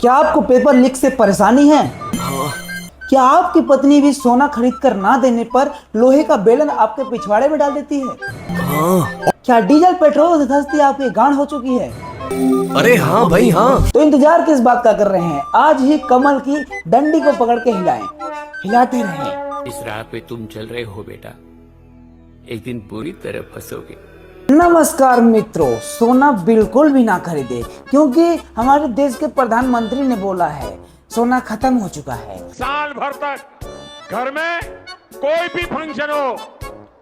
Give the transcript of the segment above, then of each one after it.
क्या आपको paper leak से परेशानी है? क्या आपकी पत्नी भी सोना खरीद कर ना देने पर लोहे का बेलन आपके पिछवाड़े में डाल देती है? क्या डीजल पेट्रोल से धंसती आपकी गांड हो चुकी है? अरे हाँ भाई हाँ। तो इंतजार किस बात का कर रहे हैं? आज ही कमल की डंडी को पकड़ के हिलाएं, हिलाते रहें। इस राह पे तुम चल रहे हो बेटा, एक दिन पूरी तरह फंसोगे। नमस्कार मित्रों, सोना बिल्कुल भी ना खरीदे क्योंकि हमारे देश के प्रधानमंत्री ने बोला है सोना खत्म हो चुका है। साल भर तक घर में कोई भी फंक्शन हो,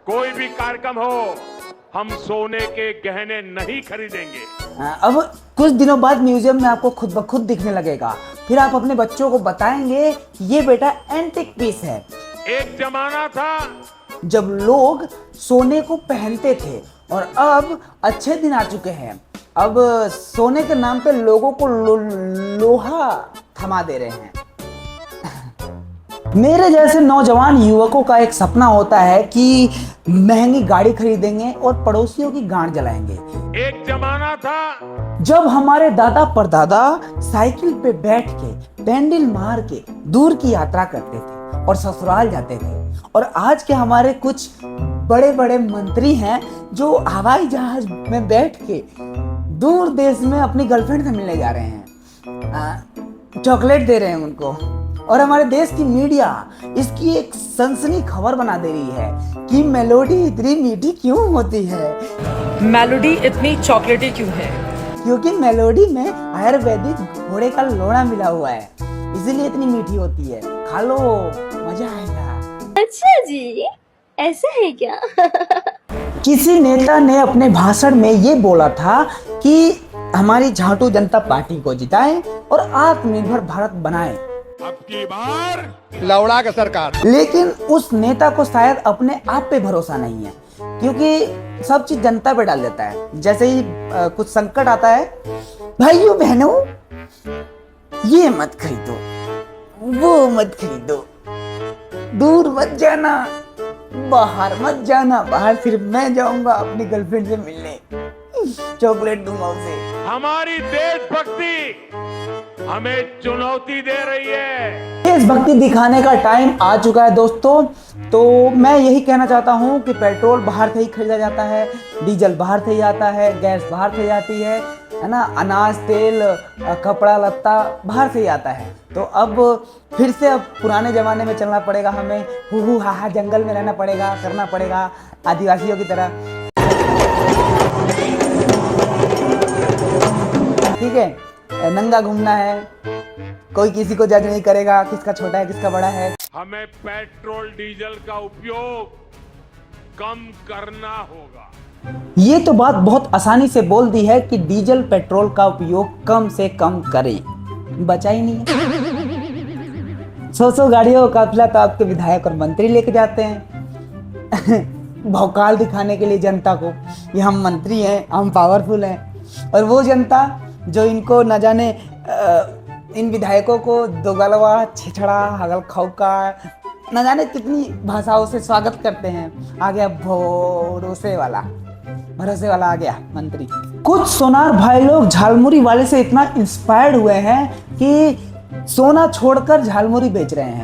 कोई भी कार्यक्रम हो, हम सोने के गहने नहीं खरीदेंगे। अब कुछ दिनों बाद म्यूजियम में आपको खुद ब खुद दिखने लगेगा। फिर आप अपने बच्चों को बताएंगे कि ये बेटा एंटिक पीस है। एक जमाना था जब लोग सोने को पहनते थे और अब अच्छे दिन आ चुके हैं। अब सोने के नाम पे लोगों को लोहा थमा दे रहे हैं। मेरे जैसे नौजवान युवकों का एक सपना होता है कि महंगी गाड़ी खरीदेंगे और पड़ोसियों की गांड जलाएंगे। एक जमाना था जब हमारे दादा परदादा साइकिल पे बैठ के पैंडल मार के दूर की यात्रा करते थे और ससुराल जाते थे, और आज के हमारे कुछ बड़े बड़े मंत्री हैं जो हवाई जहाज में बैठ के दूर देश में अपनी गर्लफ्रेंड से मिलने जा रहे हैं, चॉकलेट दे रहे हैं उनको। और हमारे देश की मीडिया इसकी एक सनसनी खबर बना दे रही है कि मेलोडी इतनी मीठी क्यों होती है। मेलोडी इतनी चॉकलेटी क्यों है? क्योंकि मेलोडी में आयुर्वेदिक घोड़े का लोड़ा मिला हुआ है, इसीलिए इतनी मीठी होती है। खा लो, मजा आएगा। अच्छा जी, ऐसा है क्या? किसी नेता ने अपने भाषण में ये बोला था कि हमारी झाटू जनता पार्टी को जिताएं और आत्मनिर्भर भारत बनाएं। अब की बार लौड़ा का सरकार। लेकिन उस नेता को शायद अपने आप पे भरोसा नहीं है, क्योंकि सब चीज जनता पे डाल देता है। जैसे ही कुछ संकट आता है, भाइयों बहनों ये मत खरीदो, वो मत खरीदो, दूर मत जाना, बाहर मत जाना, बाहर सिर्फ मैं जाऊंगा अपनी गर्लफ्रेंड से मिलने, चॉकलेट दूंगा उसे। हमारी देशभक्ति हमें चुनौती दे रही है। देशभक्ति दिखाने का टाइम आ चुका है दोस्तों। तो मैं यही कहना चाहता हूँ कि पेट्रोल बाहर से ही खरीदा जाता है, डीजल बाहर से ही आता है, गैस बाहर से ही आती है ना, अनाज तेल कपड़ा लत्ता बाहर से ही आता है। तो अब फिर से अब पुराने जमाने में चलना पड़ेगा, हमें हु हा हा जंगल में रहना पड़ेगा, करना पड़ेगा आदिवासियों की तरह। ठीक है, नंगा घूमना है, कोई किसी को जज नहीं करेगा किसका छोटा है किसका बड़ा है। हमें पेट्रोल डीजल का उपयोग कम करना होगा। ये तो बात बहुत आसानी से बोल दी है कि डीजल पेट्रोल का उपयोग कम से कम करें, बचा ही नहीं है। 100 गाड़ियों का काफिला तो आपके विधायक और मंत्री लेके जाते हैं भौकाल दिखाने के लिए जनता को, ये हम मंत्री हैं, हम पावरफुल हैं। और वो जनता जो इनको न जाने इन विधायकों को दोगलवा, छिछड़ा, हगल खौका, न जाने कितनी भाषाओं से स्वागत करते हैं। आ गया भरोसे वाला आ गया मंत्री। कुछ सोनार भाई लोग झालमुरी वाले से इतना इंस्पायर्ड हुए हैं कि सोना छोड़कर झालमुरी बेच रहे हैं।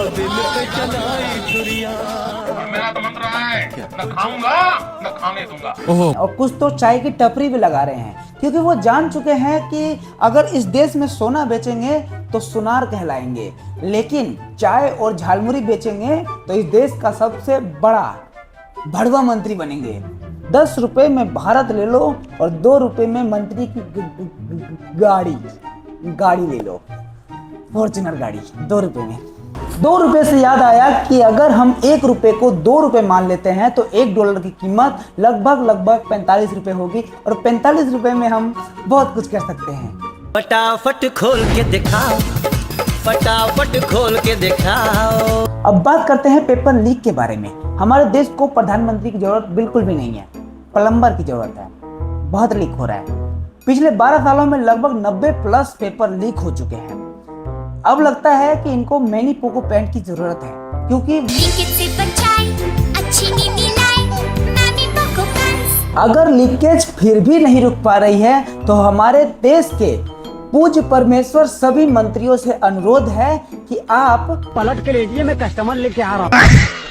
मेरा तो मंत्र है, न खाऊंगा न खाने दूंगा। और कुछ तो चाय की टपरी भी लगा रहे हैं, क्योंकि वो जान चुके हैं कि अगर इस देश में सोना बेचेंगे तो सुनार कहलाएंगे, लेकिन चाय और झालमुरी बेचेंगे तो इस देश का सबसे बड़ा भड़वा मंत्री बनेंगे। 10 रुपए में भारत ले लो और 2 रुपए में मंत्री की गाड़ी ले लो, फॉर्च्यूनर गाड़ी 2 रुपए में। 2 रुपए से याद आया कि अगर हम 1 रुपए को 2 रुपए मान लेते हैं तो $1 की कीमत लगभग 45 रुपए होगी, और 45 रुपए में हम बहुत कुछ कर सकते हैं। फटाफट खोल के दिखाओ, फटाफट खोल के दिखाओ। अब बात करते हैं पेपर लीक के बारे में। हमारे देश को प्रधानमंत्री की जरूरत बिल्कुल भी नहीं है, प्लम्बर की जरूरत है। बहुत लीक हो रहा है। पिछले 12 सालों में लगभग 90+ पेपर लीक हो चुके हैं। अब लगता है कि इनको मैनी पोको पैंट की जरूरत है, क्योंकि अगर लीकेज फिर भी नहीं रुक पा रही है तो हमारे देश के पूज्य परमेश्वर सभी मंत्रियों से अनुरोध है कि आप पलट के लीजिए, मैं कस्टमर लेके आ रहा हूँ।